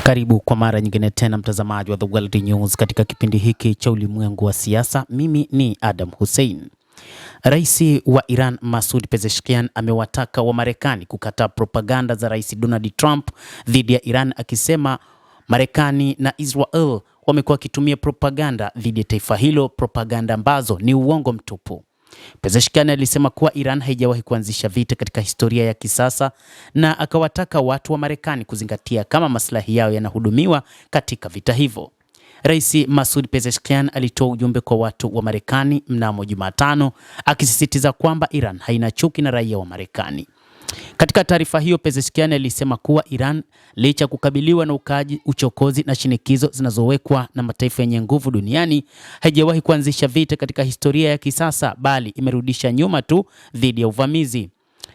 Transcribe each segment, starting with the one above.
Karibu kwa mara nyingine tena mtazamaji wa The World News katika kipindi hiki cha ulimwengu wa siasa. Mimi ni Adam Hussein. Rais wa Iran Masoud Pezeshkian amewataka wa Marekani kukataa propaganda za Rais Donald Trump dhidi ya Iran, akisema Marekani na Israel wamekuwa wakitumia propaganda dhidi ya taifa hilo, propaganda ambazo ni uongo mtupu. Pezeshkian alisema kuwa Iran haijawahi kuanzisha vita katika historia ya kisasa, na akawataka watu wa Marekani kuzingatia kama maslahi yao yanahudumiwa katika vita hivyo. Rais Masoud Pezeshkian alitoa ujumbe kwa watu wa Marekani mnamo Jumatano, akisisitiza kwamba Iran haina chuki na raia wa Marekani. Katika taarifa hiyo, Pezeshkian alisema kuwa Iran, licha kukabiliwa na ukaaji, uchokozi na shinikizo zinazowekwa na mataifa yenye nguvu duniani, haijawahi kuanzisha vita katika historia ya kisasa, bali imerudisha nyuma tu dhidi ya uvamizi.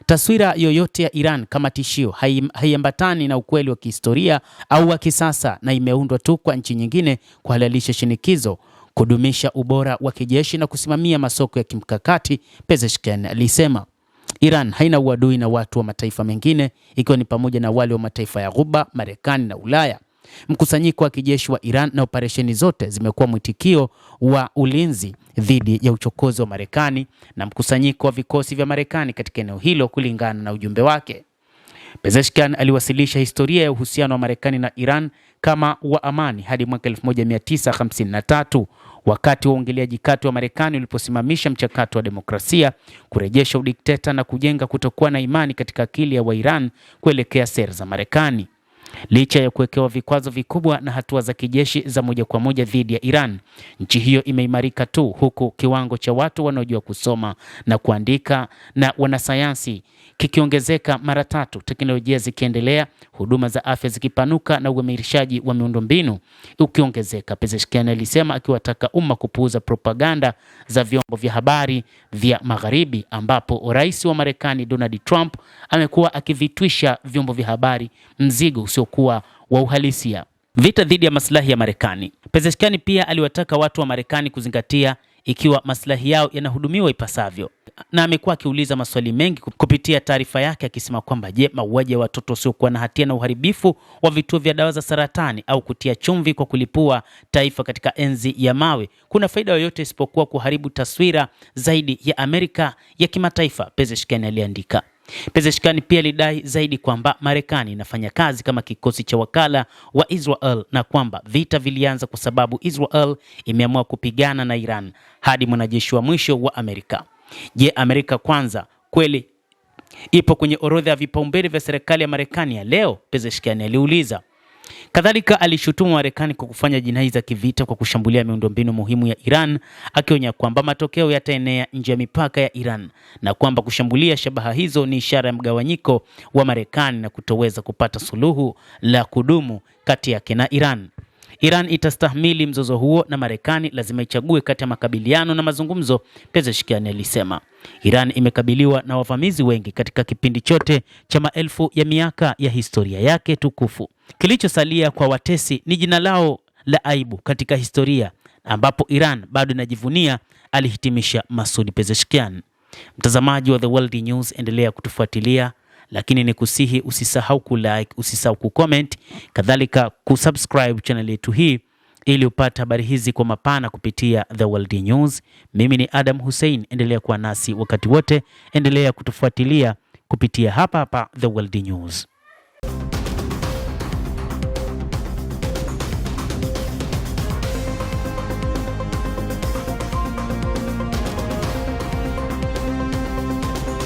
Taswira yoyote ya Iran kama tishio haiambatani na ukweli wa kihistoria au wa kisasa, na imeundwa tu kwa nchi nyingine kuhalalisha shinikizo, kudumisha ubora wa kijeshi na kusimamia masoko ya kimkakati, Pezeshkian alisema. Iran haina uadui na watu wa mataifa mengine, ikiwa ni pamoja na wale wa mataifa ya Ghuba, Marekani na Ulaya. Mkusanyiko wa kijeshi wa Iran na operesheni zote zimekuwa mwitikio wa ulinzi dhidi ya uchokozi wa Marekani na mkusanyiko wa vikosi vya Marekani katika eneo hilo, kulingana na ujumbe wake. Pezeshkian aliwasilisha historia ya uhusiano wa Marekani na Iran kama wa amani hadi mwaka 1953 wakati wa uingiliaji kati wa Marekani uliposimamisha mchakato wa demokrasia, kurejesha udikteta na kujenga kutokuwa na imani katika akili ya Wairan kuelekea sera za Marekani. Licha ya kuwekewa vikwazo vikubwa na hatua za kijeshi za moja kwa moja dhidi ya Iran, nchi hiyo imeimarika tu, huku kiwango cha watu wanaojua kusoma na kuandika na wanasayansi kikiongezeka mara 3, teknolojia zikiendelea, huduma za afya zikipanuka na uimarishaji wa miundombinu ukiongezeka. Pezeshkian alisema, akiwataka umma kupuuza propaganda za vyombo vya habari vya Magharibi, ambapo rais wa Marekani Donald Trump amekuwa akivitwisha vyombo vya habari mzigo usiokuwa wa uhalisia. Vita dhidi ya maslahi ya Marekani. Pezeshkian pia aliwataka watu wa Marekani kuzingatia ikiwa maslahi yao yanahudumiwa ipasavyo, na amekuwa akiuliza maswali mengi kupitia taarifa yake, akisema kwamba je, mauaji ya watoto wasiokuwa na hatia na uharibifu wa vituo vya dawa za saratani au kutia chumvi kwa kulipua taifa katika enzi ya mawe kuna faida yoyote isipokuwa kuharibu taswira zaidi ya Amerika ya kimataifa, Pezeshkian aliandika. Pezeshkian pia alidai zaidi kwamba Marekani inafanya kazi kama kikosi cha wakala wa Israel na kwamba vita vilianza kwa sababu Israel imeamua kupigana na Iran hadi mwanajeshi wa mwisho wa Amerika. Je, Amerika kwanza kweli ipo kwenye orodha ya vipaumbele vya serikali ya Marekani ya leo? Pezeshkian aliuliza. Kadhalika alishutumu Marekani kwa kufanya jinai za kivita kwa kushambulia miundombinu muhimu ya Iran, akionya kwamba matokeo yataenea nje ya mipaka ya Iran na kwamba kushambulia shabaha hizo ni ishara ya mgawanyiko wa Marekani na kutoweza kupata suluhu la kudumu kati yake na Iran. Iran itastahimili mzozo huo na Marekani lazima ichague kati ya makabiliano na mazungumzo, Pezeshkian alisema. Iran imekabiliwa na wavamizi wengi katika kipindi chote cha maelfu ya miaka ya historia yake tukufu. Kilichosalia kwa watesi ni jina lao la aibu katika historia, ambapo Iran bado inajivunia, alihitimisha Masoud Pezeshkian. Mtazamaji wa The World News, endelea kutufuatilia, lakini ni kusihi usisahau kulike, usisahau kucomment, kadhalika kusubscribe channel yetu hii ili upate habari hizi kwa mapana kupitia The World News. Mimi ni Adam Hussein, endelea kuwa nasi wakati wote, endelea kutufuatilia kupitia hapa The World News.